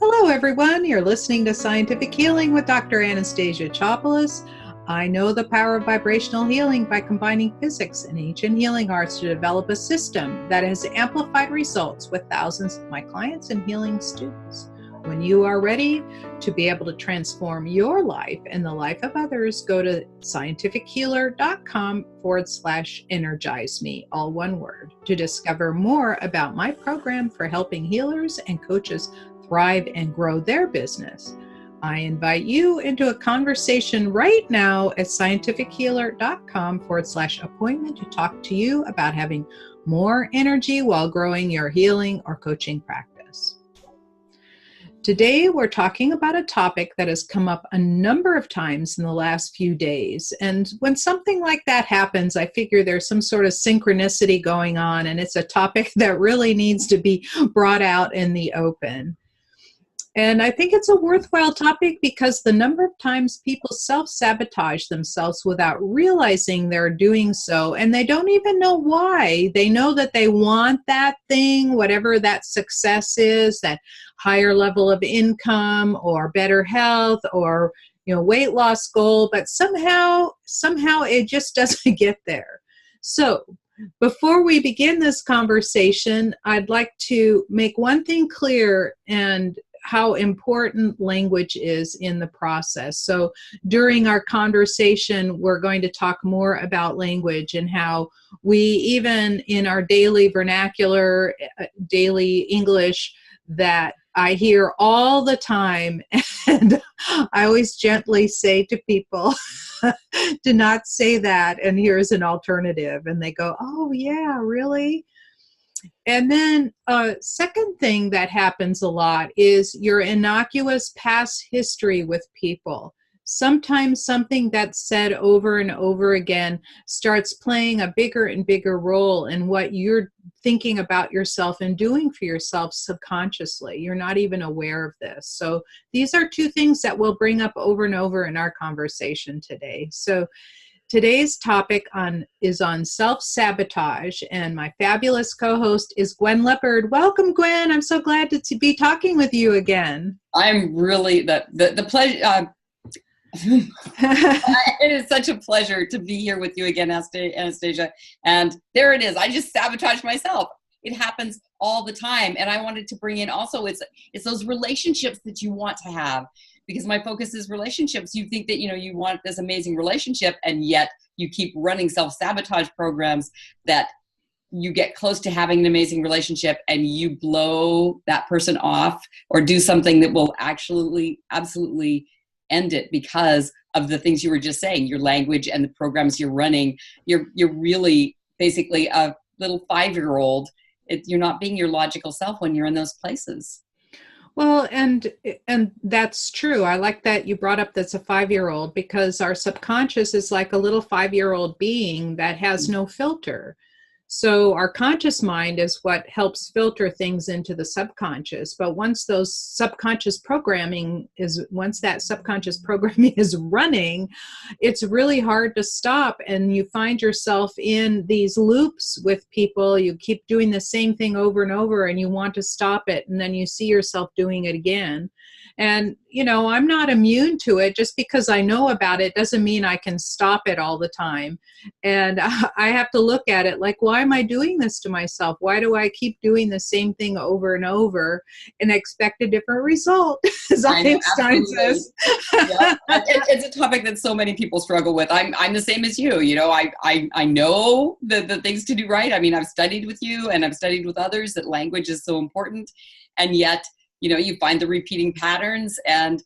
Hello, everyone. You're listening to Scientific Healing with Dr. Anastasia Chopelas. I know the power of vibrational healing by combining physics and ancient healing arts to develop a system that has amplified results with thousands of my clients and healing students. When you are ready to be able to transform your life and the life of others, go to scientifichealer.com/energize me, all one word, to discover more about my program for helping healers and coaches thrive and grow their business. I invite you into a conversation right now at scientifichealer.com/appointment to talk to you about having more energy while growing your healing or coaching practice. Today, we're talking about a topic that has come up a number of times in the last few days. And when something like that happens, I figure there's some sort of synchronicity going on, and it's a topic that really needs to be brought out in the open. And I think it's a worthwhile topic because the number of times people self-sabotage themselves without realizing they're doing so, and they don't even know why. They know that they want that thing, whatever that success is, that higher level of income or better health or weight loss goal, but somehow it just doesn't get there. So before we begin this conversation, I'd like to make one thing clear, and how important language is in the process. So during our conversation, we're going to talk more about language and how we, even in our daily vernacular, daily English that I hear all the time, and I always gently say to people, do not say that, and here's an alternative. And they go, oh yeah, really? And then second thing that happens a lot is your innocuous past history with people. Sometimes something that's said over and over again starts playing a bigger and bigger role in what you're thinking about yourself and doing for yourself subconsciously. You're not even aware of this. So these are two things that we'll bring up over and over in our conversation today. So today's topic is on self-sabotage, and my fabulous co-host is Gwen Leopard. Welcome, Gwen. I'm so glad to be talking with you again. I'm really, the pleasure, it is such a pleasure to be here with you again, Anastasia. And there it is. I just sabotaged myself. It happens all the time. And I wanted to bring in also, it's those relationships that you want to have. Because my focus is relationships. You think that, you want this amazing relationship, and yet you keep running self-sabotage programs that you get close to having an amazing relationship and you blow that person off or do something that will absolutely end it because of the things you were just saying, your language and the programs you're running. You're really basically a little 5-year-old. You're not being your logical self when you're in those places. Well, and that's true. I like that you brought up that's a 5-year-old, because our subconscious is like a little 5-year-old being that has no filter. So our conscious mind is what helps filter things into the subconscious. But once that subconscious programming is running, it's really hard to stop. And you find yourself in these loops with people. You keep doing the same thing over and over, and you want to stop it. And then you see yourself doing it again. And, I'm not immune to it. Just because I know about it doesn't mean I can stop it all the time. And I have to look at it like, why am I doing this to myself? Why do I keep doing the same thing over and over and expect a different result? As Einstein says. Yeah. It's a topic that so many people struggle with. I'm the same as you. I know the things to do right. I mean, I've studied with you and I've studied with others that language is so important. And yet, you find the repeating patterns, and,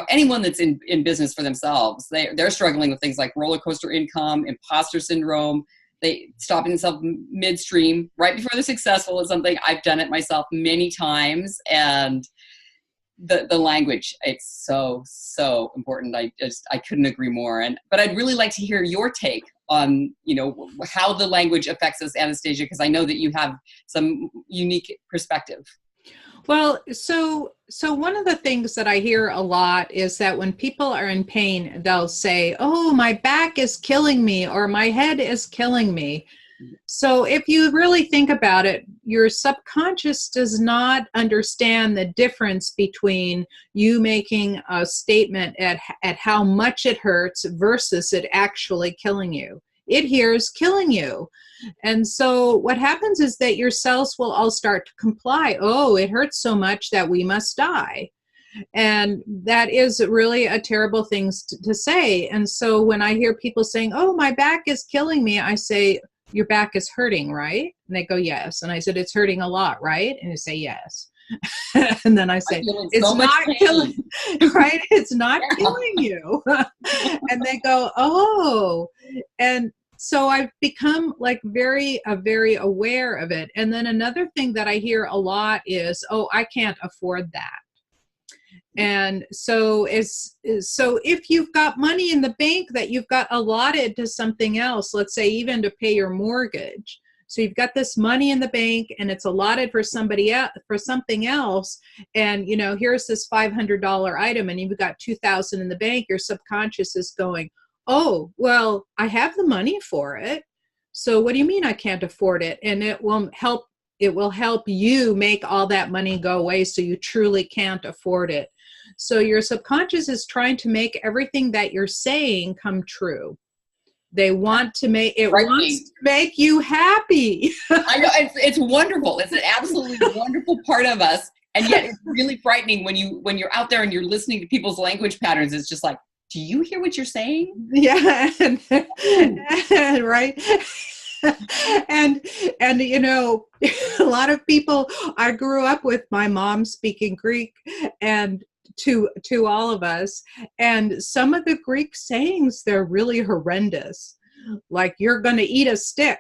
anyone that's in business for themselves, they're struggling with things like roller coaster income, imposter syndrome, they stopping themselves midstream right before they're successful at something. I've done it myself many times. And the language, it's so important. I couldn't agree more. But I'd really like to hear your take on, how the language affects us, Anastasia, because I know that you have some unique perspective. Well, so one of the things that I hear a lot is that when people are in pain, they'll say, oh, my back is killing me, or my head is killing me. So if you really think about it, your subconscious does not understand the difference between you making a statement at how much it hurts versus it actually killing you. It hears killing you. And so what happens is that your cells will all start to comply. Oh, it hurts so much that we must die. And that is really a terrible thing to say. And so when I hear people saying, oh, my back is killing me, I say, your back is hurting, right? And they go, yes. And I said, it's hurting a lot, right? And they say, yes. And then I say, it's not killing, right? It's not killing you. And they go, oh. And so I've become like very aware of it. And then another thing that I hear a lot is, oh, I can't afford that. And so if you've got money in the bank that you've got allotted to something else, let's say even to pay your mortgage. So you've got this money in the bank and it's allotted for somebody else, for something else. And, you know, here's this $500 item and you've got $2,000 in the bank. Your subconscious is going, oh, well, I have the money for it. So what do you mean I can't afford it? And it will help you make all that money go away so you truly can't afford it. So your subconscious is trying to make everything that you're saying come true. They want to make it wants to make you happy. I know it's wonderful. It's an absolutely wonderful part of us, and yet it's really frightening when you're out there and you're listening to people's language patterns. It's just like, do you hear what you're saying? Yeah, and right. And you know, a lot of people, I grew up with my mom speaking Greek, and to all of us, and some of the Greek sayings, they're really horrendous, like you're gonna eat a stick.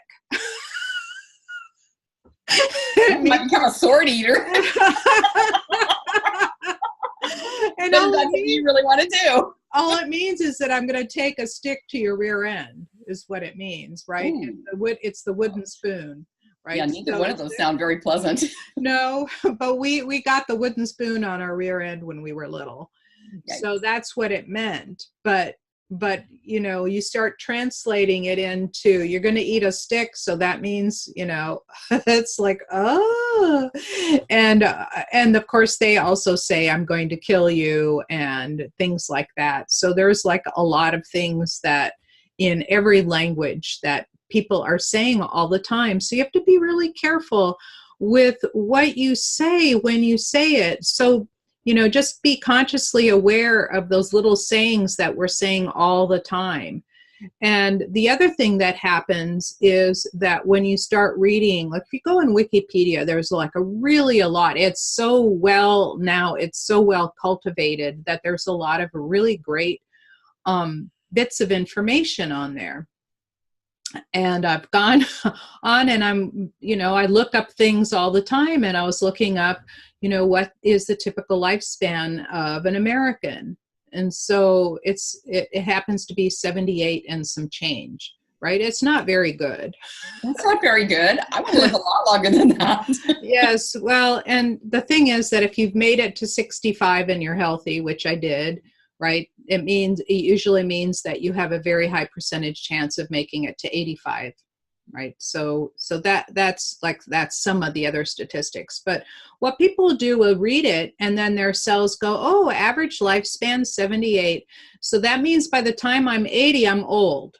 You might become a sword eater. And that's what you really want to do. All it means is that I'm going to take a stick to your rear end, is what it means, right? It's the wooden spoon, right? Yeah, neither one of those sound very pleasant. No, but we got the wooden spoon on our rear end when we were little. Yikes. So that's what it meant. But you know, you start translating it into, you're going to eat a stick, so that means, you know, it's like, oh. And of course they also say, I'm going to kill you, and things like that. So there's like a lot of things that in every language that people are saying all the time. So you have to be really careful with what you say when you say it. So, you know, just be consciously aware of those little sayings that we're saying all the time. And the other thing that happens is that when you start reading, like if you go on Wikipedia, there's like a lot. It's so well cultivated that there's a lot of really great bits of information on there. And I've gone on and I look up things all the time, and I was looking up, you know, what is the typical lifespan of an American? And so it happens to be 78 and some change, right? It's not very good. That's not very good. I want to live a lot longer than that. Yes. Well, and the thing is that if you've made it to 65 and you're healthy, which I did, right? It usually means that you have a very high percentage chance of making it to 85, right? So that's some of the other statistics. But what people do will read it, and then their cells go, oh, average lifespan 78. So that means by the time I'm 80, I'm old.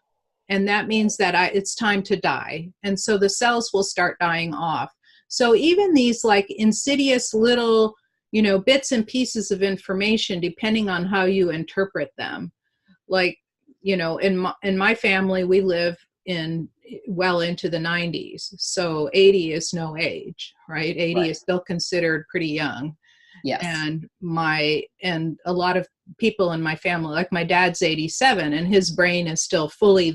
And that means that it's time to die. And so the cells will start dying off. So even these like insidious little, you know, bits and pieces of information, depending on how you interpret them. Like, you know, in my family, we live well into the 90s. So 80 is no age, right? 80 is still considered pretty young. Yes. And a lot of people in my family, like my dad's 87, and his brain is still fully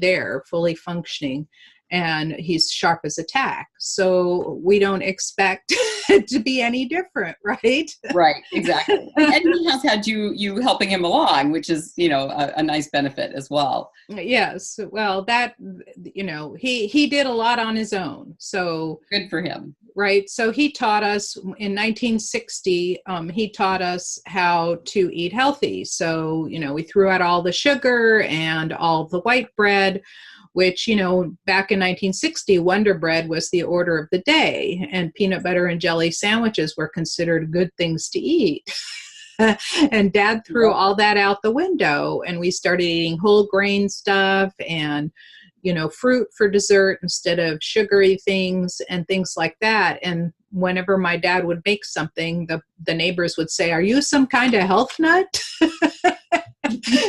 functioning, and he's sharp as a tack. So we don't expect it to be any different, right? Right, exactly. And he has had you helping him along, which is, you know, a nice benefit as well. Yes. Well, that, you know, he did a lot on his own. So good for him. Right. So he taught us in 1960, he taught us how to eat healthy. So, you know, we threw out all the sugar and all the white bread. which, back in 1960, Wonder Bread was the order of the day, and peanut butter and jelly sandwiches were considered good things to eat. And Dad threw all that out the window, and we started eating whole grain stuff and, fruit for dessert instead of sugary things and things like that. And whenever my dad would make something, the neighbors would say, "Are you some kind of health nut?"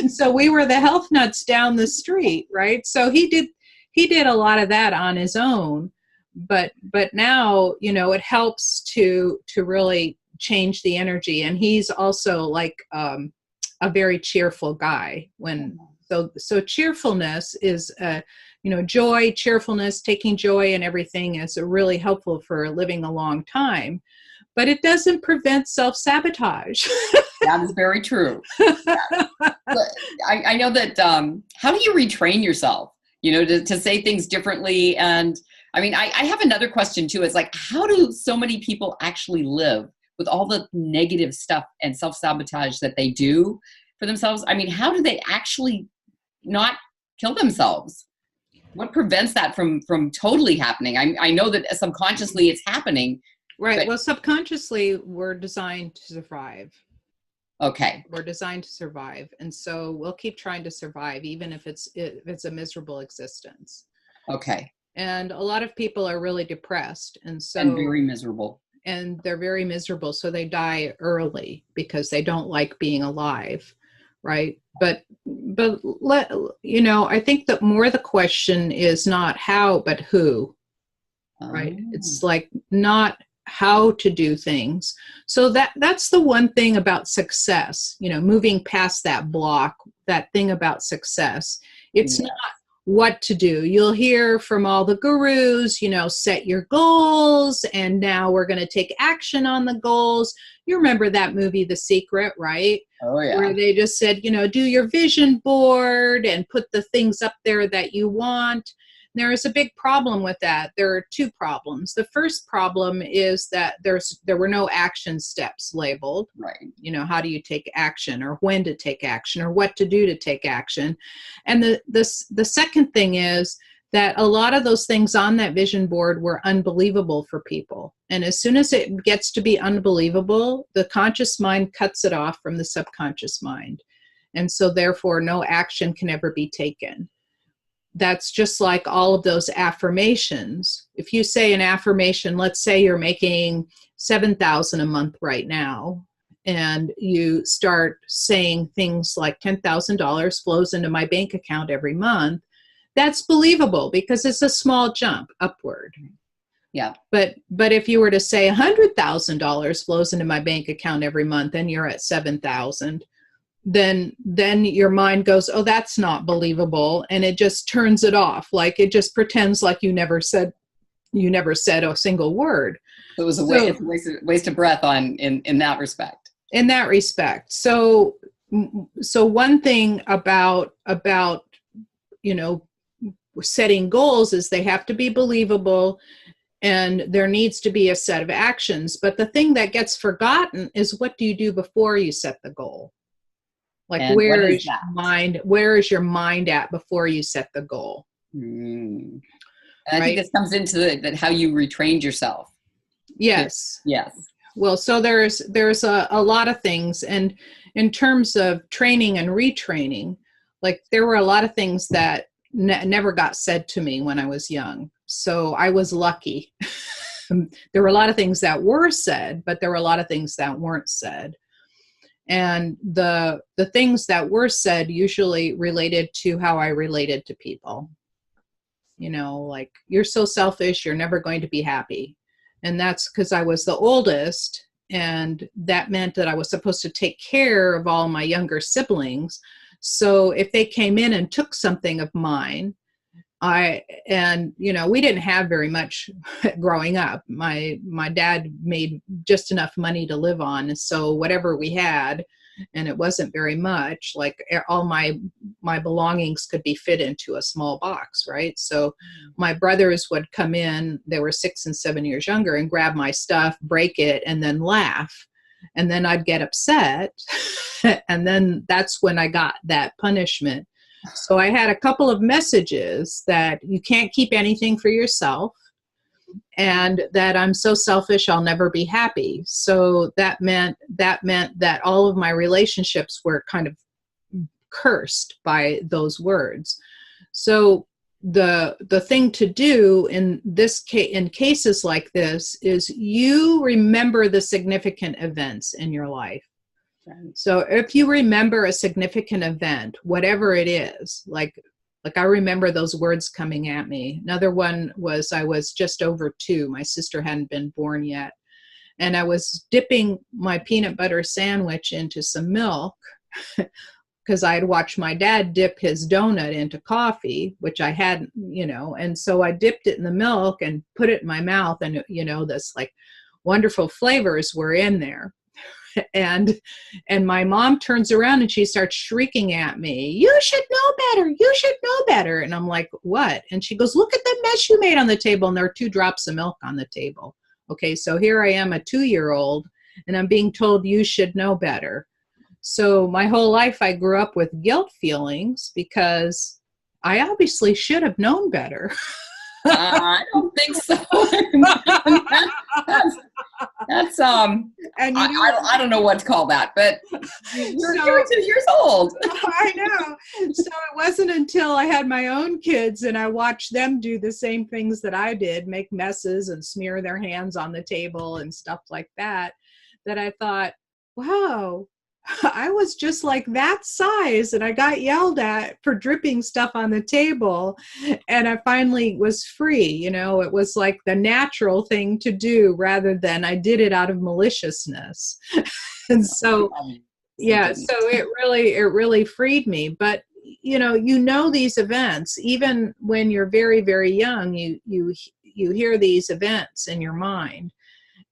So we were the health nuts down the street, right? So he did a lot of that on his own, but now, it helps to really change the energy. And he's also like a very cheerful guy. So cheerfulness is joy, cheerfulness, taking joy in everything is really helpful for living a long time. But it doesn't prevent self-sabotage. That is very true. I know that, how do you retrain yourself, to say things differently? And I mean, I have another question too. It's like, how do so many people actually live with all the negative stuff and self-sabotage that they do for themselves? I mean, how do they actually not kill themselves? What prevents that from totally happening? I know that subconsciously it's happening. Right. But, well, subconsciously, we're designed to survive. Okay. We're designed to survive. And so we'll keep trying to survive, even if it's a miserable existence. Okay. And a lot of people are really depressed. And very miserable. And they're very miserable. So they die early because they don't like being alive. Right. But I think that more the question is not how, but who. Right. It's like not how to do things. So that's the one thing about success, moving past that block, that thing about success. It's not what to do. You'll hear from all the gurus, set your goals, and now we're going to take action on the goals. You remember that movie, The Secret, right? Oh, yeah. Where they just said, do your vision board and put the things up there that you want. There is a big problem with that. There are two problems. The first problem is that there were no action steps labeled. Right. How do you take action, or when to take action, or what to do to take action? And the second thing is that a lot of those things on that vision board were unbelievable for people. And as soon as it gets to be unbelievable, the conscious mind cuts it off from the subconscious mind. And so therefore no action can ever be taken. That's just like all of those affirmations. If you say an affirmation, let's say you're making $7,000 a month right now, and you start saying things like $10,000 flows into my bank account every month, that's believable because it's a small jump upward. Yeah. But if you were to say $100,000 flows into my bank account every month and you're at 7,000, then your mind goes, oh, that's not believable. And it just turns it off. Like it just pretends like you never said a single word. It was a waste of breath in that respect. In that respect. So one thing about setting goals is they have to be believable, and there needs to be a set of actions. But the thing that gets forgotten is, what do you do before you set the goal? Like, and where is your mind at before you set the goal? And I think this comes into that how you retrained yourself. Yes. Yes. Well, so there's a lot of things. And in terms of training and retraining, like there were a lot of things that never got said to me when I was young. So I was lucky. There were a lot of things that were said, but there were a lot of things that weren't said. And the things that were said usually related to how I related to people. Like, you're so selfish, you're never going to be happy. And that's because I was the oldest, and that meant that I was supposed to take care of all my younger siblings. So if they came in and took something of mine, we didn't have very much growing up. My dad made just enough money to live on. So whatever we had, and it wasn't very much, like all my belongings could be fit into a small box, right? So my brothers would come in, they were 6 and 7 years younger, and grab my stuff, break it, and then laugh. And then I'd get upset. And then that's when I got that punishment. So I had a couple of messages that you can't keep anything for yourself, and that I'm so selfish I'll never be happy. So that meant that all of my relationships were kind of cursed by those words. So the thing to do in this case, in cases like this, is you remember the significant events in your life. So if you remember a significant event, whatever it is, like I remember those words coming at me. Another one was, I was just over 2. My sister hadn't been born yet. And I was dipping my peanut butter sandwich into some milk because I had watched my dad dip his donut into coffee, which I hadn't, and so I dipped it in the milk and put it in my mouth, and, this like wonderful flavors were in there. And my mom turns around and she starts shrieking at me, "You should know better. You should know better." And I'm like, "What?" And she goes, "Look at the mess you made on the table." And there are 2 drops of milk on the table. Okay, so here I am, a 2-year-old, and I'm being told you should know better. So my whole life I grew up with guilt feelings because I obviously should have known better. I don't think so. that's and I don't know what to call you're 2 years old. I know. So it wasn't until I had my own kids and I watched them do the same things that I did, make messes and smear their hands on the table and stuff like that, that I thought, wow, I was just like that size and I got yelled at for dripping stuff on the table, and I finally was free. It was like the natural thing to do rather than I did it out of maliciousness. And so, yeah, so it really freed me. But these events, even when you're very, very young, you hear these events in your mind,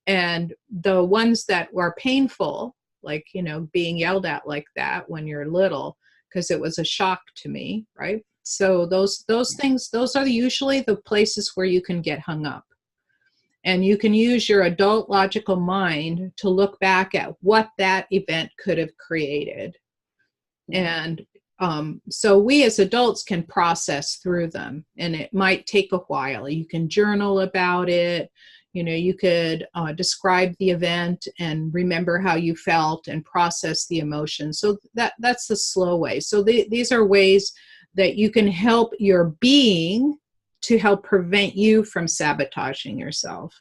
and the ones that were painful, like, being yelled at like that when you're little, because it was a shock to me, right? So those things, those are usually the places where you can get hung up. And you can use your adult logical mind to look back at what that event could have created. And so we as adults can process through them, and it might take a while. You can journal about it. You could describe the event and remember how you felt and process the emotion. So that's the slow way. So these are ways that you can help your being to help prevent you from sabotaging yourself.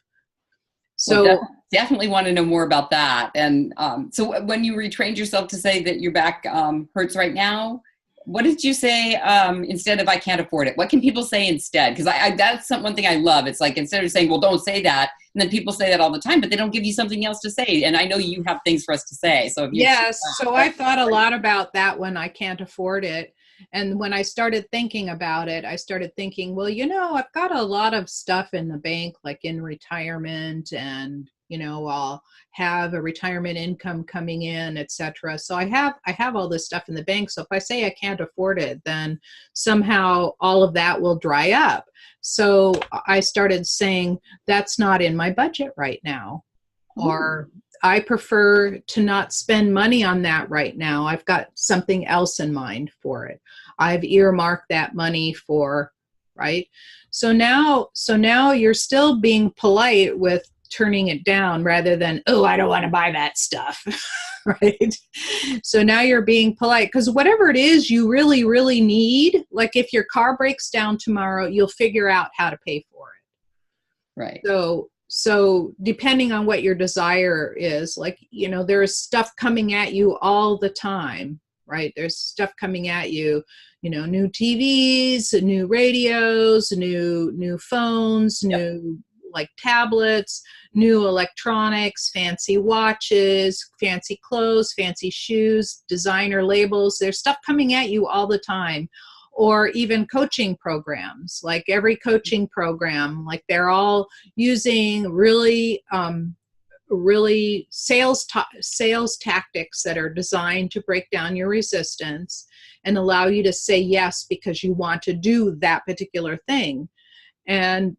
So definitely want to know more about that. And so when you retrained yourself to say that your back hurts right now, what did you say instead of "I can't afford it"? What can people say instead? Because that's one thing I love. It's like, instead of saying, "Well, don't say that," and then people say that all the time, but they don't give you something else to say. And I know you have things for us to say. So yes, so I thought a lot about that when I can't afford it. And when I started thinking about it, I started thinking, well, I've got a lot of stuff in the bank, like in retirement, and I'll have a retirement income coming in, etc. So I have all this stuff in the bank. So if I say I can't afford it, then somehow all of that will dry up. So I started saying, that's not in my budget right now. Or I prefer to not spend money on that right now. I've got something else in mind for it. I've earmarked that money for, right? So now you're still being polite with turning it down rather than, "Oh, I don't want to buy that stuff." Right? So now you're being polite, because whatever it is you really, really need, like if your car breaks down tomorrow, you'll figure out how to pay for it. Right. So depending on what your desire is, like, there's stuff coming at you all the time, right? There's stuff coming at you, new TVs, new radios, new phones, new like tablets, new electronics, fancy watches, fancy clothes, fancy shoes, designer labels. There's stuff coming at you all the time. Or even coaching programs, like every coaching program, like they're all using really sales tactics that are designed to break down your resistance and allow you to say yes because you want to do that particular thing. And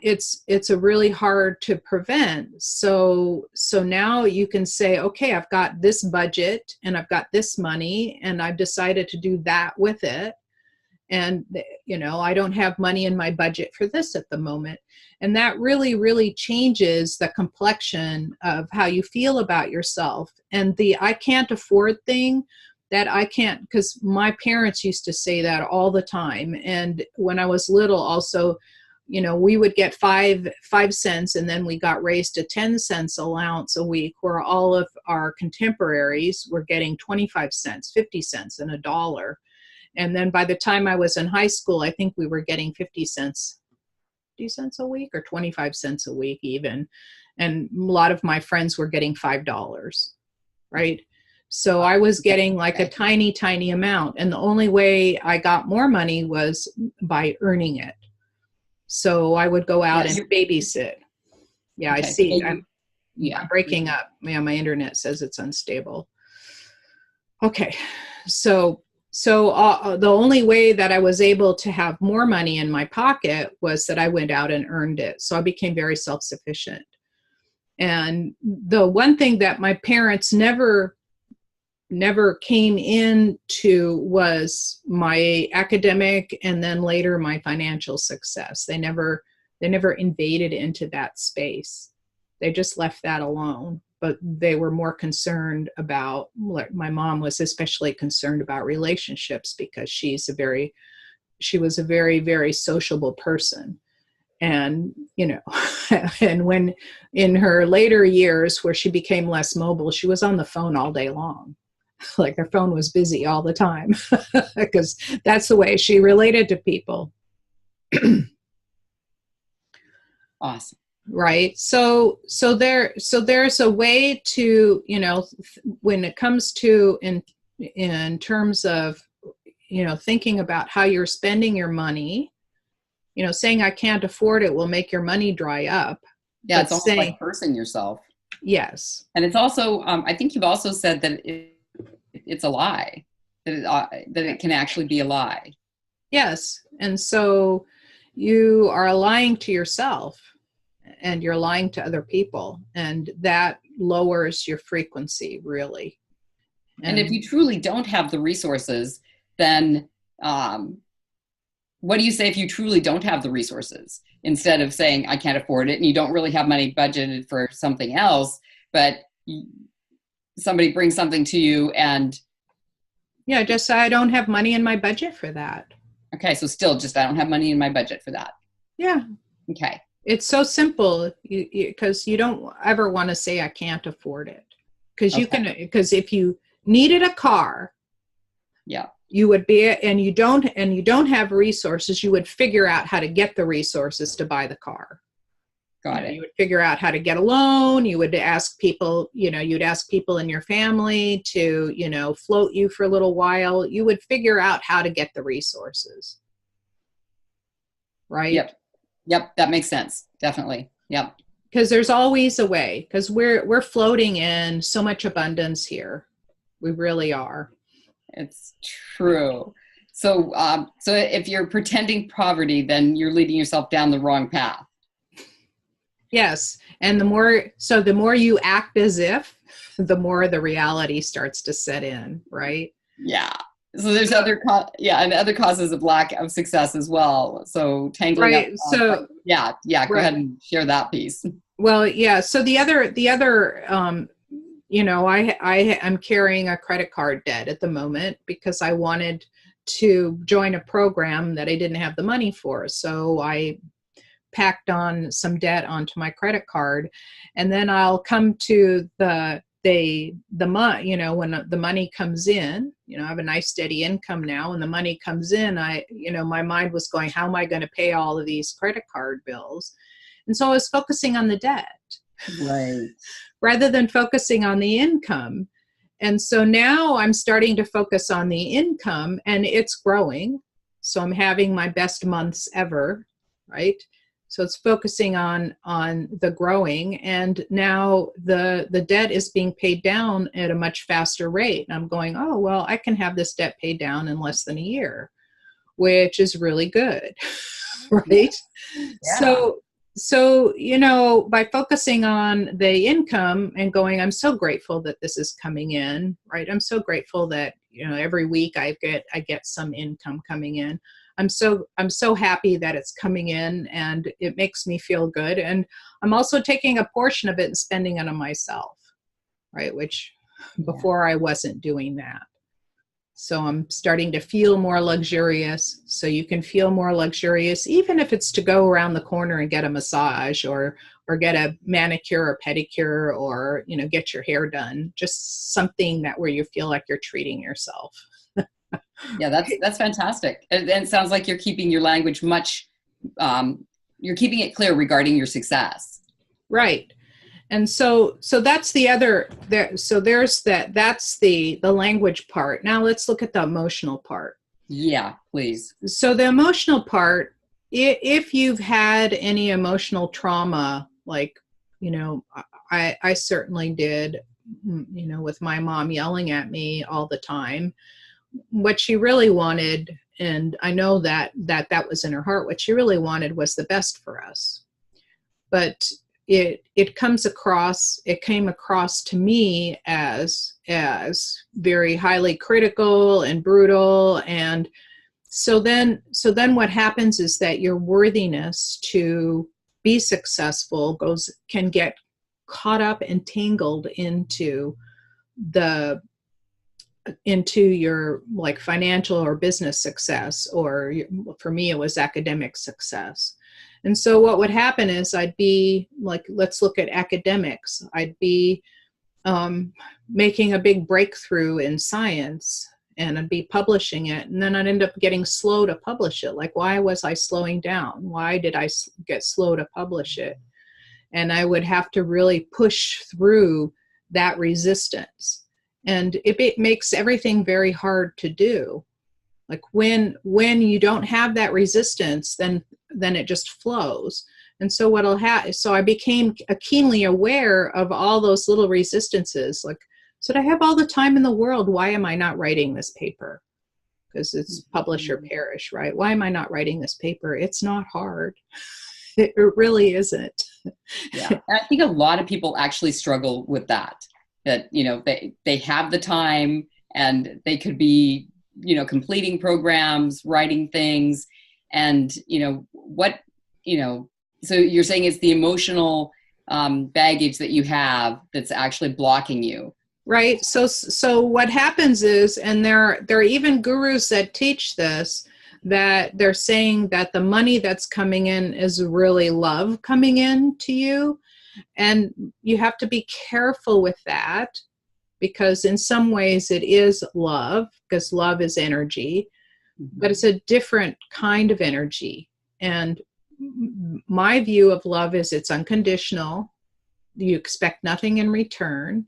it's a really hard to prevent. So now you can say, okay, I've got this budget and I've got this money and I've decided to do that with it. And, I don't have money in my budget for this at the moment. And that really, really changes the complexion of how you feel about yourself. And the I can't afford thing, that I can't, because my parents used to say that all the time. And when I was little also, we would get 5 cents, and then we got raised to 10 cents allowance a week, where all of our contemporaries were getting 25 cents, 50 cents, and $1. And then by the time I was in high school, I think we were getting 50 cents a week, or 25 cents a week even. And a lot of my friends were getting $5, right? So I was getting like a tiny, tiny amount. And the only way I got more money was by earning it. So I would go out and babysit. Yeah, okay. I see. I'm breaking up. Yeah, my internet says it's unstable. Okay, so the only way that I was able to have more money in my pocket was that I went out and earned it. So I became very self-sufficient. And the one thing that my parents never came into was my academic, and then later my financial success. They never invaded into that space. They just left that alone. But they were more concerned about, my mom was especially concerned about relationships, because she was a very, very sociable person. And, and when in her later years where she became less mobile, she was on the phone all day long. Like her phone was busy all the time, because that's the way she related to people. Awesome. Right. So there's a way to, when it comes to in terms of, thinking about how you're spending your money, saying I can't afford it will make your money dry up. Yeah. It's almost like cursing yourself. Yes. And it's also, I think you've also said that it's a lie, that it can actually be a lie. Yes. And so you are lying to yourself, and you're lying to other people, and that lowers your frequency, really. And if you truly don't have the resources, then what do you say if you truly don't have the resources? Instead of saying, I can't afford it, and you don't really have money budgeted for something else, but somebody brings something to you and... Yeah, just say, I don't have money in my budget for that. Okay, so still just, I don't have money in my budget for that. Yeah. Okay. It's so simple, because you don't ever want to say I can't afford it, because if you needed a car, yeah, you would be, and you don't have resources, you would figure out how to get the resources to buy the car. Got it. You would figure out how to get a loan. You would ask people, you'd ask people in your family to, float you for a little while. You would figure out how to get the resources. Right? Yep, that makes sense. Definitely. Yep. Because there's always a way, because we're floating in so much abundance here. We really are. It's true. So if you're pretending poverty, then you're leading yourself down the wrong path. Yes. And the more you act as if, the more the reality starts to set in, right? Yeah. So there's other causes of lack of success as well. So tangling right. up. So go ahead and share that piece. Well, yeah. So the other I'm carrying a credit card debt at the moment, because I wanted to join a program that I didn't have the money for. So I packed on some debt onto my credit card, and then I'll come to the money, when the money comes in, I have a nice steady income now, and the money comes in, my mind was going, how am I going to pay all of these credit card bills? And so I was focusing on the debt, right, rather than focusing on the income. And so now I'm starting to focus on the income, and it's growing. So I'm having my best months ever, right? So it's focusing on the growing, and now the debt is being paid down at a much faster rate. And I'm going, oh, well, I can have this debt paid down in less than a year, which is really good, right? Yeah. So, by focusing on the income and going, I'm so grateful that this is coming in, right? I'm so grateful that, every week I get some income coming in. I'm so happy that it's coming in and it makes me feel good. And I'm also taking a portion of it and spending it on myself, right? Which Yeah. before I wasn't doing that. So I'm starting to feel more luxurious. So you can feel more luxurious, even if it's to go around the corner and get a massage or get a manicure or pedicure or, get your hair done. Just something that where you feel like you're treating yourself. Yeah, that's fantastic. And it sounds like you're keeping your language you're keeping it clear regarding your success. Right. And so that's the other there. So there's that's the language part. Now let's look at the emotional part. Yeah, please. So the emotional part, if you've had any emotional trauma, like, I certainly did, with my mom yelling at me all the time, what she really wanted, and I know that was in her heart, what she really wanted was the best for us. But it came across to me as very highly critical and brutal. And so then what happens is that your worthiness to be successful can get caught up and tangled into your like financial or business success, or for me it was academic success. And so what would happen is I'd be like, let's look at academics. I'd be making a big breakthrough in science and I'd be publishing it, and then I'd end up getting slow to publish it. Like, why was I slowing down? Why did I get slow to publish it? And I would have to really push through that resistance. And it makes everything very hard to do. Like when you don't have that resistance, then it just flows. And so so I became keenly aware of all those little resistances. Like, so I have all the time in the world. Why am I not writing this paper? Because it's publish or perish, right? Why am I not writing this paper? It's not hard. It really isn't. Yeah, and I think a lot of people actually struggle with that. That they have the time and they could be completing programs, writing things, and so you're saying it's the emotional baggage that you have that's actually blocking you. Right. So what happens is, and there are even gurus that teach this, that they're saying that the money that's coming in is really love coming in to you. And you have to be careful with that, because in some ways it is love, because love is energy, but it's a different kind of energy. And my view of love is it's unconditional. You expect nothing in return,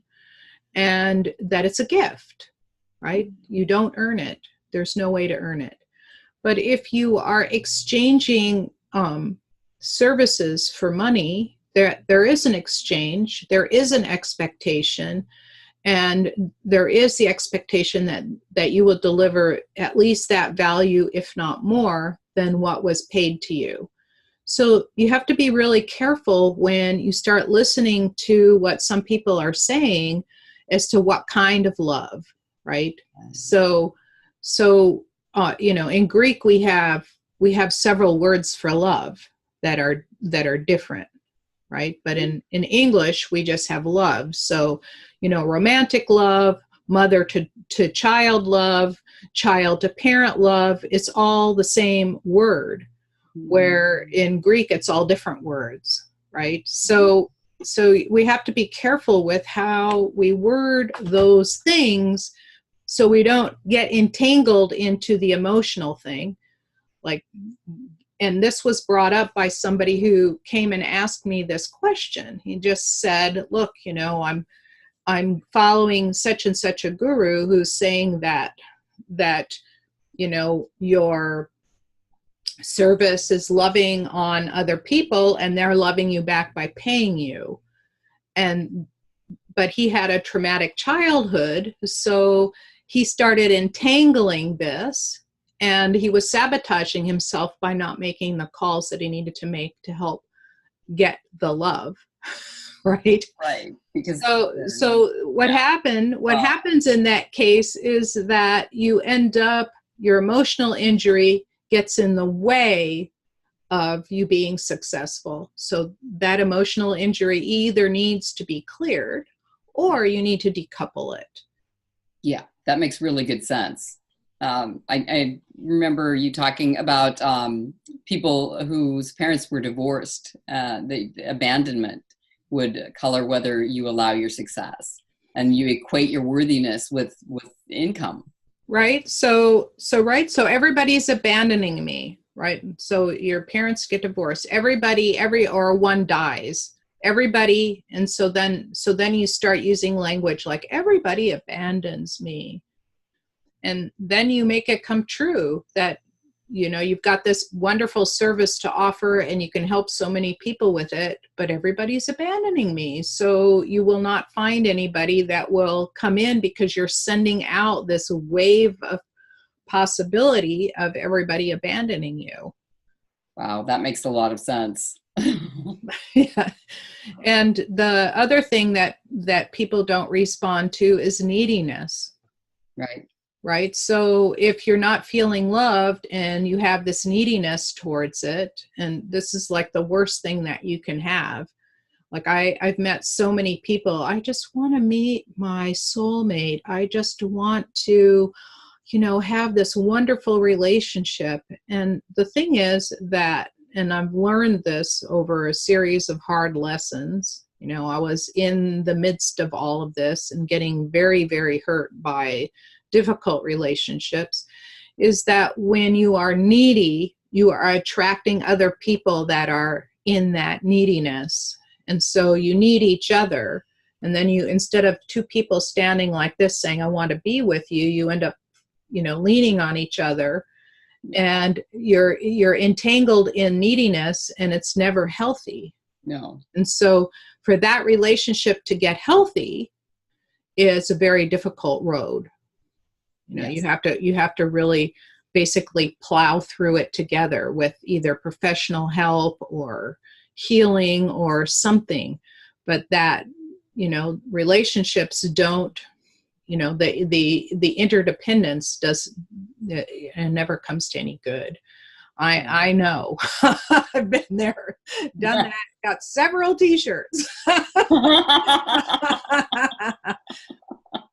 and that it's a gift, right? You don't earn it. There's no way to earn it. But if you are exchanging services for money, there is an exchange, there is an expectation, and there is the expectation that you will deliver at least that value, if not more, than what was paid to you. So you have to be really careful when you start listening to what some people are saying as to what kind of love, right? So in Greek we have several words for love that are different, right? But in English we just have love. So romantic love, mother to child love, child to parent love, it's all the same word, where in Greek it's all different words, right? So we have to be careful with how we word those things so we don't get entangled into the emotional thing. Like, and this was brought up by somebody who came and asked me this question. He just said, look, I'm following such and such a guru who's saying that your service is loving on other people and they're loving you back by paying you. But he had a traumatic childhood, so he started entangling this, and he was sabotaging himself by not making the calls that he needed to make to help get the love, right? Right. Because So what well, happens in that case is that you end up, your emotional injury gets in the way of you being successful. So that emotional injury either needs to be cleared or you need to decouple it. yeah, that makes really good sense. I remember you talking about people whose parents were divorced. The abandonment would color whether you allow your success, and you equate your worthiness with income. Right? So everybody's abandoning me, right? So your parents get divorced. Or one dies. Everybody, and so then you start using language like everybody abandons me. And then you make it come true that you've got this wonderful service to offer and you can help so many people with it, but everybody's abandoning me. So you will not find anybody that will come in because you're sending out this wave of possibility of everybody abandoning you. Wow, that makes a lot of sense. Yeah. And the other thing that people don't respond to is neediness. Right. Right? So if you're not feeling loved and you have this neediness towards it, and this is like the worst thing that you can have. Like I've met so many people, I just want to meet my soulmate. I just want to, have this wonderful relationship. And the thing is that, and I've learned this over a series of hard lessons, I was in the midst of all of this and getting very, very hurt by difficult relationships, is that when you are needy, you are attracting other people that are in that neediness. And so you need each other. And then you, instead of two people standing like this saying, I want to be with you, you end up, leaning on each other, and you're entangled in neediness, and it's never healthy. No. And so for that relationship to get healthy is a very difficult road. Yes. You have to really basically plow through it together with either professional help or healing or something. But that, relationships don't, the interdependence it never comes to any good. I know. I've been there, done that, got several t-shirts.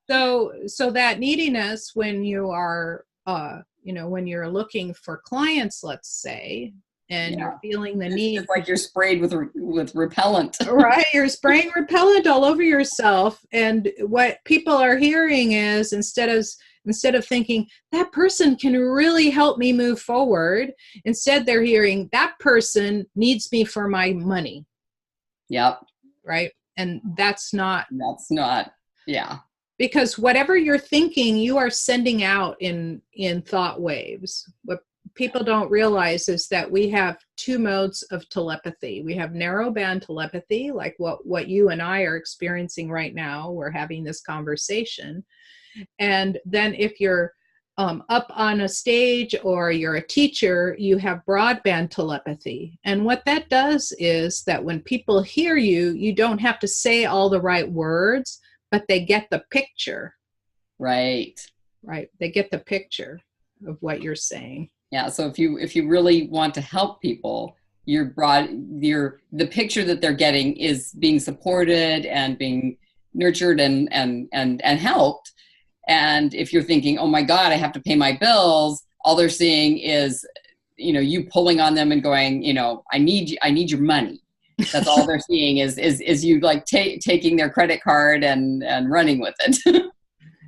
So that neediness, when you are, when you're looking for clients, let's say, and you're feeling the need. It's like you're sprayed with repellent. Right, you're spraying repellent all over yourself. And what people are hearing is, instead of thinking, that person can really help me move forward, instead they're hearing, that person needs me for my money. Yep. Right? And that's not. Yeah. Because whatever you're thinking, you are sending out in thought waves. What people don't realize is that we have two modes of telepathy. We have narrowband telepathy, like what you and I are experiencing right now. We're having this conversation. And then if you're up on a stage or you're a teacher, you have broadband telepathy. And what that does is that when people hear you, you don't have to say all the right words, but they get the picture. Right. They get the picture of what you're saying. Yeah. So if you really want to help people, the picture that they're getting is being supported and being nurtured and helped. And if you're thinking, oh my God, I have to pay my bills, all they're seeing is, you pulling on them and going, I need your money. That's all they're seeing is you like taking their credit card and running with it.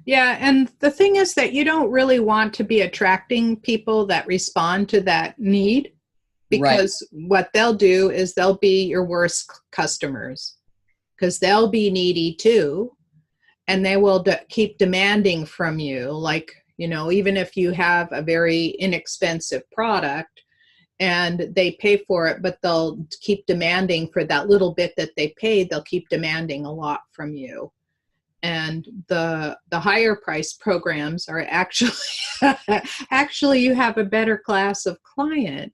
Yeah. And the thing is that you don't really want to be attracting people that respond to that need, because what they'll do is they'll be your worst customers, because they'll be needy too. And they will keep demanding from you. Like, even if you have a very inexpensive product, and they pay for it, but they'll keep demanding for that little bit that they paid. They'll keep demanding a lot from you. And the higher price programs are actually you have a better class of client,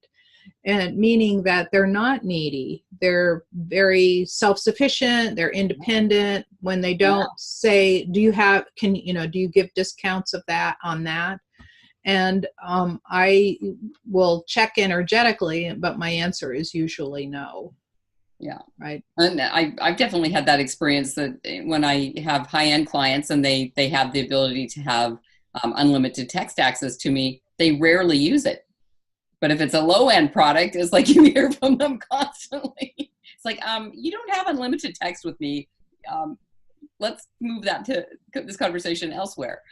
and meaning that they're not needy. They're very self-sufficient, they're independent. When they don't say, do you give discounts of that on that? And I will check energetically, but my answer is usually no. Yeah. Right. And I've definitely had that experience that when I have high-end clients and they have the ability to have unlimited text access to me, they rarely use it. But if it's a low-end product, it's like you hear from them constantly. It's like, you don't have unlimited text with me. Let's move this conversation elsewhere.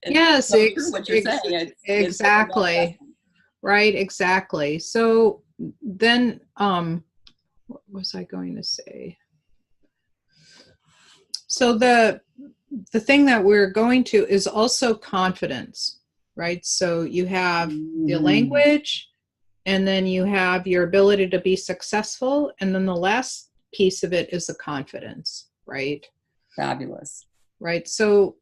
Yes, what you're saying. Exactly. Right, exactly. So then, what was I going to say? So the thing that we're going to is also confidence, right? So you have the language, and then you have your ability to be successful, and then the last piece of it is the confidence, right? Fabulous. Right. So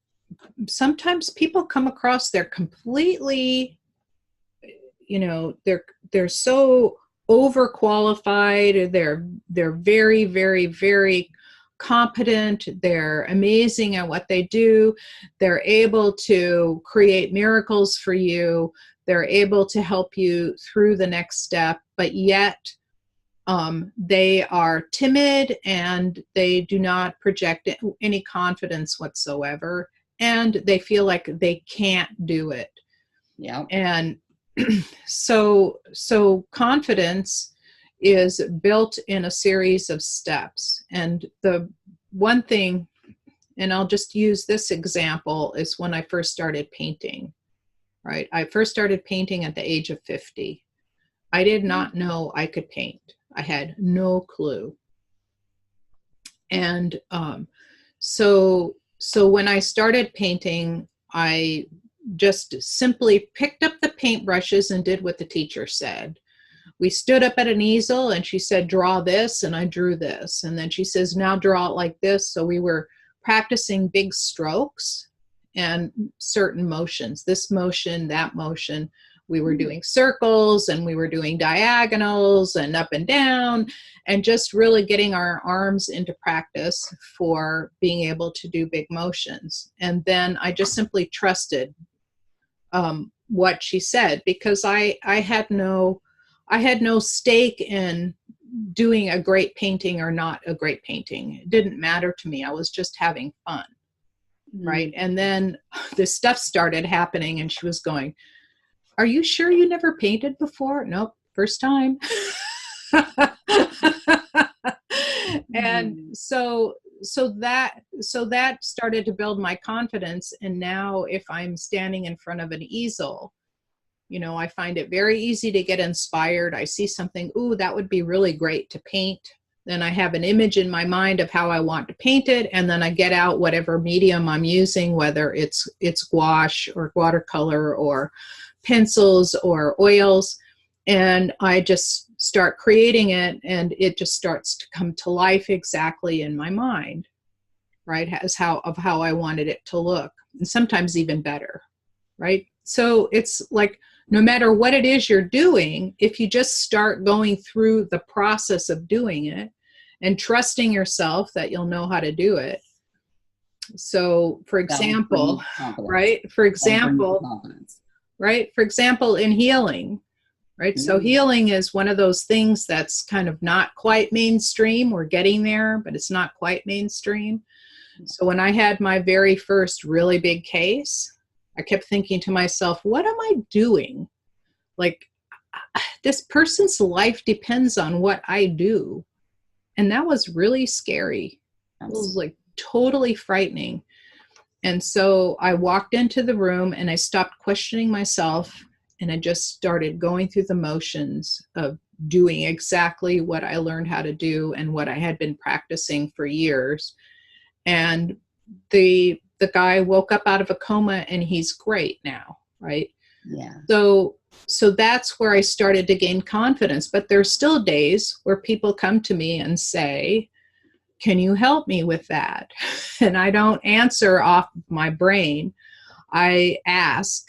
sometimes people come across, they're completely, they're so overqualified, they're very, very, very competent, they're amazing at what they do, they're able to create miracles for you, they're able to help you through the next step, but yet they are timid and they do not project any confidence whatsoever, and they feel like they can't do it. Yeah. And so confidence is built in a series of steps. And the one thing, and I'll just use this example, is when I first started painting, right? I first started painting at the age of 50. I did not know I could paint. I had no clue. And so when I started painting, I just simply picked up the paintbrushes and did what the teacher said. We stood up at an easel and she said, draw this, and I drew this. And then she says, now draw it like this. So we were practicing big strokes and certain motions, this motion, that motion. We were doing circles and we were doing diagonals and up and down, and just really getting our arms into practice for being able to do big motions. And then I just simply trusted what she said, because I had no stake in doing a great painting or not a great painting. It didn't matter to me. I was just having fun. Right. And then this stuff started happening and she was going, are you sure you never painted before? Nope. First time. And so that started to build my confidence. And now if I'm standing in front of an easel, I find it very easy to get inspired. I see something, ooh, that would be really great to paint. Then I have an image in my mind of how I want to paint it. And then I get out whatever medium I'm using, whether it's gouache or watercolor or pencils or oils. And I just start creating it, and it just starts to come to life exactly in my mind, right? As how I wanted it to look, and sometimes even better, right? So it's like, no matter what it is you're doing, if you just start going through the process of doing it and trusting yourself that you'll know how to do it. So for example, right? For example, in healing, right? Mm-hmm. So healing is one of those things that's kind of not quite mainstream. We're getting there, but it's not quite mainstream. So when I had my very first really big case, I kept thinking to myself, what am I doing? Like, this person's life depends on what I do. And that was really scary. It was like totally frightening. And so I walked into the room and I stopped questioning myself, and I just started going through the motions of doing exactly what I learned how to do and what I had been practicing for years. And the guy woke up out of a coma and he's great now, right? Yeah. So that's where I started to gain confidence. But there's still days where people come to me and say, can you help me with that? And I don't answer off my brain. I ask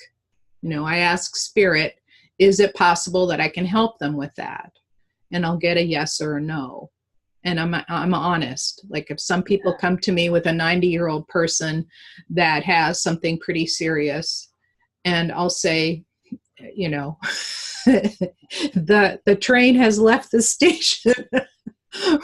spirit, is it possible that I can help them with that? And I'll get a yes or a no. And I'm honest. Like if some people come to me with a 90-year-old person that has something pretty serious, and I'll say, you know, the train has left the station,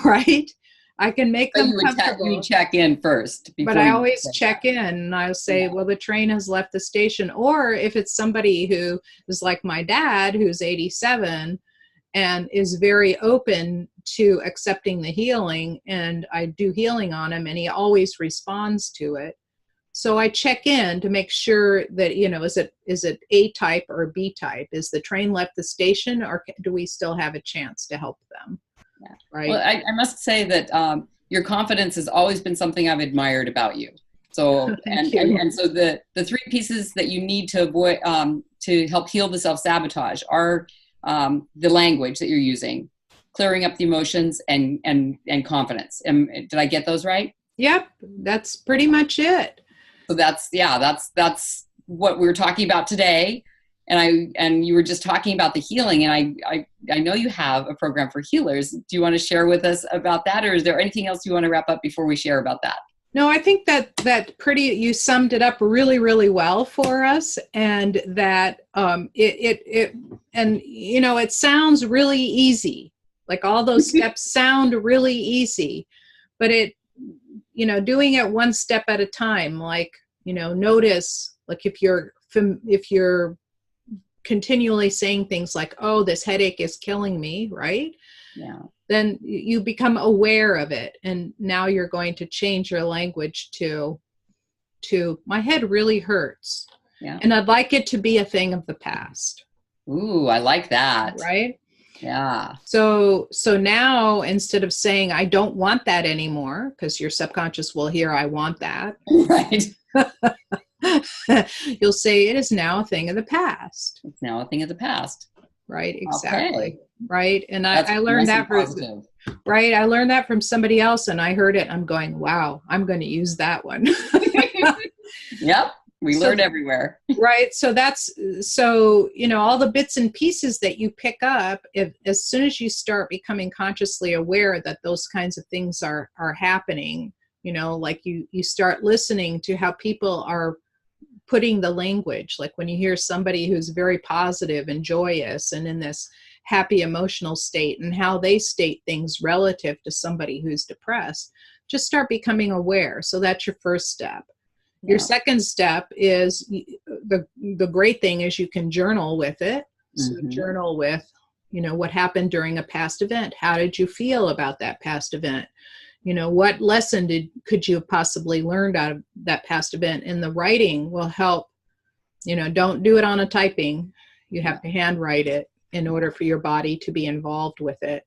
right? I can make them comfortable. You check in first. But I always check in, and I'll say, well, the train has left the station. Or if it's somebody who is like my dad, who's 87, and is very open to accepting the healing, and I do healing on him, and he always responds to it. So I check in to make sure that, you know, is it A type or B type? Is the train left the station, or do we still have a chance to help them? Yeah. Right. Well, I must say that your confidence has always been something I've admired about you. So and so the three pieces that you need to avoid to help heal the self-sabotage are the language that you're using, clearing up the emotions, and confidence. Did I get those right? Yep, that's pretty much it. So that's what we're talking about today. And you were just talking about the healing, and I know you have a program for healers. Do you want to share with us about that, or is there anything else you want to wrap up before we share about that? No, I think that you summed it up really, really well for us, and that and you know, it sounds really easy. Like all those steps sound really easy, but doing it one step at a time. Like, notice, like if you're continually saying things like, "Oh, this headache is killing me," right? Yeah. Then you become aware of it, and now you're going to change your language to "My head really hurts." Yeah. And I'd like it to be a thing of the past. Ooh, I like that. Right? Yeah. So now, instead of saying "I don't want that anymore," because your subconscious will hear "I want that," right? You'll say it is now a thing of the past. It's now a thing of the past. Right, exactly. Okay. Right. And I learned that right. I learned that from somebody else, and I heard it, and I'm going, wow, I'm going to use that one. Yep. We learn everywhere. Right. So all the bits and pieces that you pick up, as soon as you start becoming consciously aware that those kinds of things are happening, like you start listening to how people are putting the language. Like when you hear somebody who's very positive and joyous and in this happy emotional state, and how they state things relative to somebody who's depressed, just start becoming aware. So that's your first step. Yeah. Your second step is the great thing is you can journal with it. So journal with, what happened during a past event. How did you feel about that past event? What lesson could you have possibly learned out of that past event? And the writing will help. Don't do it on a typing. You have to handwrite it in order for your body to be involved with it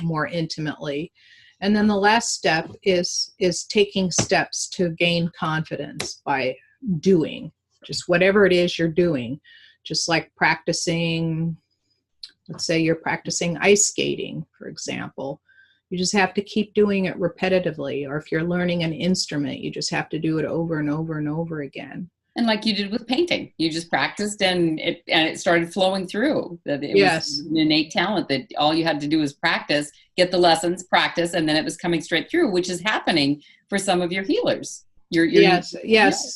more intimately. And then the last step is taking steps to gain confidence by doing just whatever it is you're doing. Just like practicing, let's say you're practicing ice skating, for example. You just have to keep doing it repetitively. Or if you're learning an instrument, you just have to do it over and over and over again. And like you did with painting, you just practiced and it started flowing through. That it was an innate talent that all you had to do was practice, get the lessons, practice, and then it was coming straight through, which is happening for some of your healers. Yes.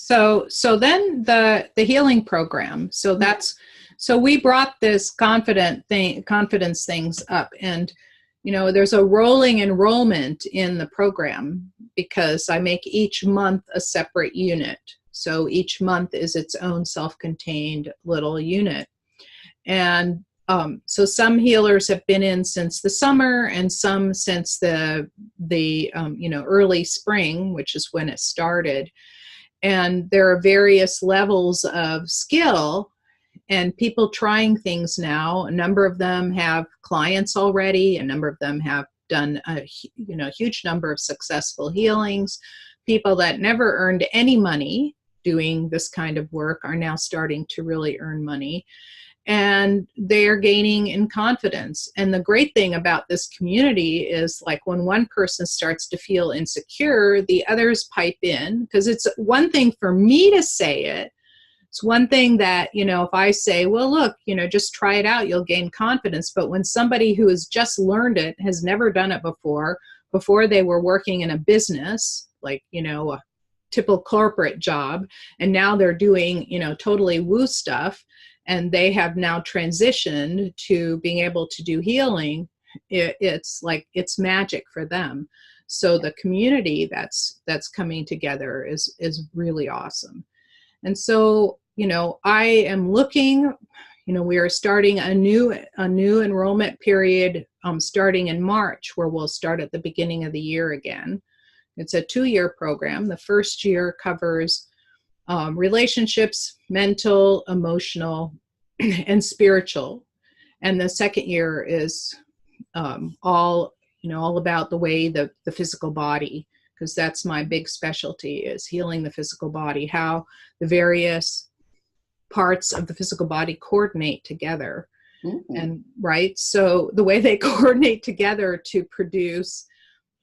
So then the healing program. So we brought this confidence things up, and there's a rolling enrollment in the program because I make each month a separate unit. So each month is its own self-contained little unit. And so some healers have been in since the summer, and some since the early spring, which is when it started. And there are various levels of skill and people trying things now. A number of them have clients already. A number of them have done a huge number of successful healings. People that never earned any money doing this kind of work are now starting to really earn money, and they're gaining in confidence. And the great thing about this community is, like, when one person starts to feel insecure, the others pipe in, because it's one thing for me to say it, It's one thing that, if I say, well, look, just try it out, you'll gain confidence. But when somebody who has just learned it, has never done it before they were working in a business, like, a typical corporate job, and now they're doing, totally woo stuff, and they have now transitioned to being able to do healing, it's like, it's magic for them. So the community that's coming together is really awesome. And so, I am looking, we are starting a new enrollment period starting in March, where we'll start at the beginning of the year again. It's a 2-year program. The first year covers relationships, mental, emotional, and spiritual. And the second year is all about the way the physical body, because that's my big specialty, is healing the physical body, how the various parts of the physical body coordinate together. Mm-hmm. And right, so the way they coordinate together to produce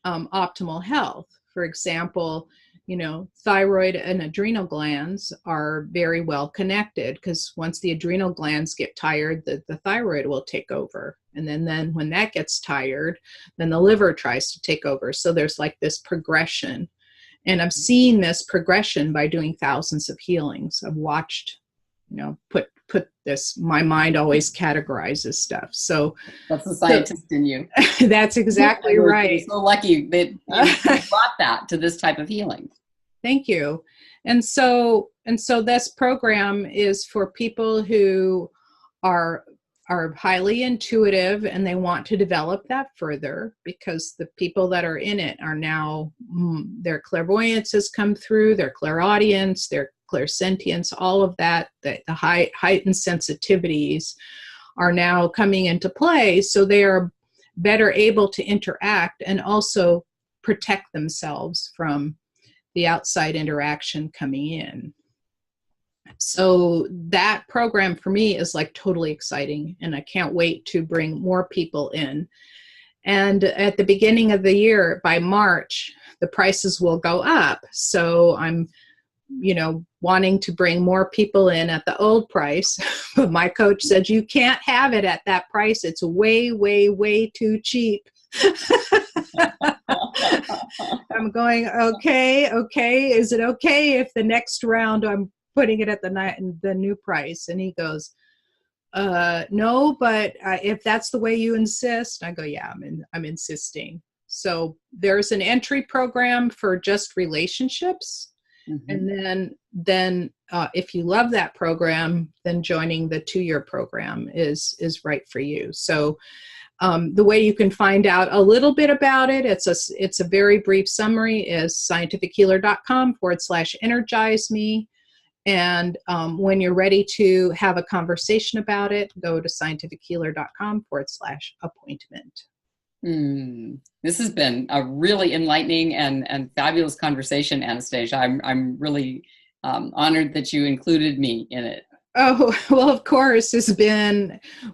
optimal health. For example, thyroid and adrenal glands are very well connected, because once the adrenal glands get tired, the thyroid will take over. And then when that gets tired, then the liver tries to take over. So there's like this progression. And I've seen this progression by doing thousands of healings. I've watched, put this, my mind always categorizes stuff. So that's the scientist in you. That's exactly right. You're so lucky that you brought that to this type of healing. Thank you. And so this program is for people who are highly intuitive, and they want to develop that further, because the people that are in it are now, their clairvoyance has come through, their clairaudience, their clairsentience, all of that, the heightened sensitivities are now coming into play. So they are better able to interact and also protect themselves from the outside interaction coming in. So that program for me is like totally exciting, and I can't wait to bring more people in. And at the beginning of the year, by March, the prices will go up. So I'm, wanting to bring more people in at the old price. But my coach said, you can't have it at that price. It's way, way, way too cheap. I'm going, okay. Is it okay if the next round I'm putting it at the new price? And he goes, no, but if that's the way you insist. I go, yeah, I'm insisting. So there's an entry program for just relationships. Mm-hmm. And then if you love that program, then joining the 2-year program is right for you. So the way you can find out a little bit about it, it's a very brief summary, is scientifichealer.com/energize me. And when you're ready to have a conversation about it, go to scientifichealer.com/appointment. This has been a really enlightening and fabulous conversation, Anastasia. I'm really honored that you included me in it. Oh, well, of course,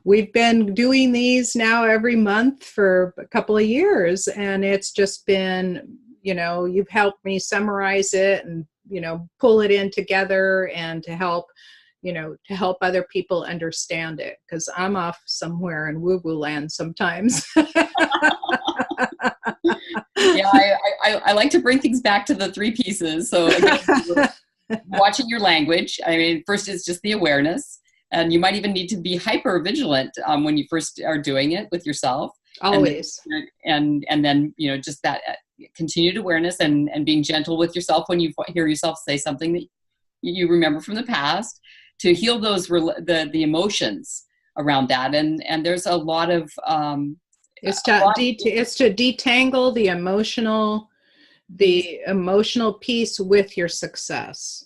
we've been doing these now every month for a couple of years, and it's just been, you've helped me summarize it and, pull it in together, and to help other people understand it, because I'm off somewhere in woo-woo land sometimes. Yeah, I like to bring things back to the 3 pieces. So again, watching your language. I mean, first is just the awareness, and you might even need to be hyper vigilant when you first are doing it with yourself. Always. And then, just that continued awareness and being gentle with yourself when you hear yourself say something that you remember from the past, to heal those the emotions around that. And there's a lot of it's to detangle the emotional piece with your success.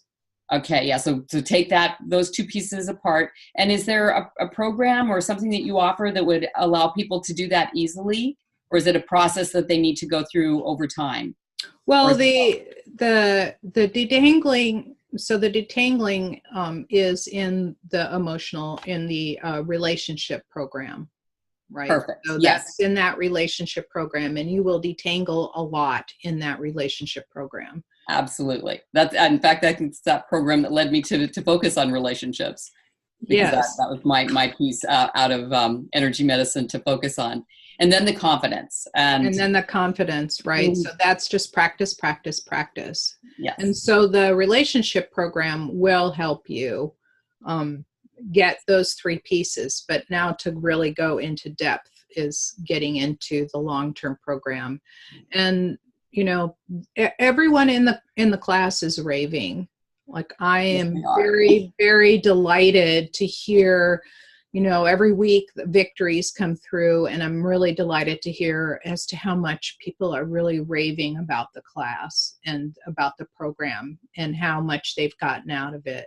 Okay, yeah. So to take those 2 pieces apart. And is there a program or something that you offer that would allow people to do that easily, or is it a process that they need to go through over time? Well, the detangling. So the detangling is in the relationship program, right? Perfect. So yes. That's in that relationship program, and you will detangle a lot in that relationship program. Absolutely. That's, in fact, that's that program that led me to focus on relationships, because Yes. that was my piece out of energy medicine to focus on. And then the confidence. And then the confidence, right? So that's just practice, practice, practice. Yes. And so the relationship program will help you get those three pieces. But now to really go into depth is getting into the long-term program. And, you know, everyone in the class is raving. Like, I am very, very delighted to hear, you know, every week the victories come through, and I'm really delighted to hear as to how much people are really raving about the class and about the program and how much they've gotten out of it.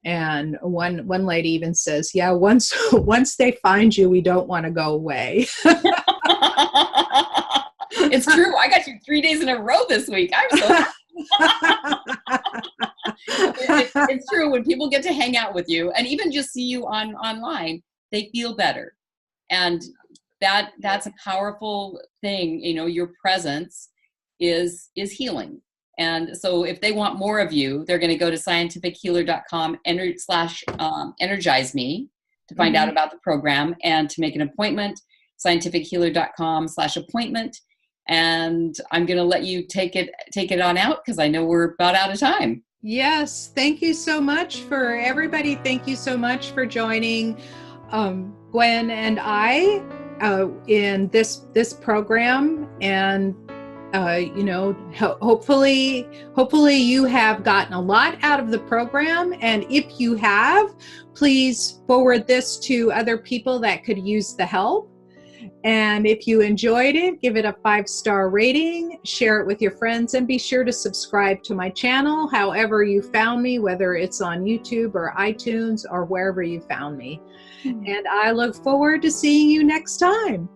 And one lady even says, yeah, once they find you, we don't want to go away. It's true. I got you 3 days in a row this week. I'm so happy. It's true. When people get to hang out with you and even just see you online, they feel better. And that's a powerful thing. You know, your presence is healing. And so if they want more of you, they're going to go to scientifichealer.com/energize me to find out about the program and to make an appointment, scientifichealer.com/appointment. And I'm going to let you take it on out, because I know we're about out of time. Yes. Thank you so much for everybody. Thank you so much for joining Gwen and I in this program. And you know, hopefully you have gotten a lot out of the program. And if you have, please forward this to other people that could use the help. And if you enjoyed it, give it a 5-star rating, share it with your friends, and be sure to subscribe to my channel, however you found me, whether it's on YouTube or iTunes or wherever you found me. And I look forward to seeing you next time.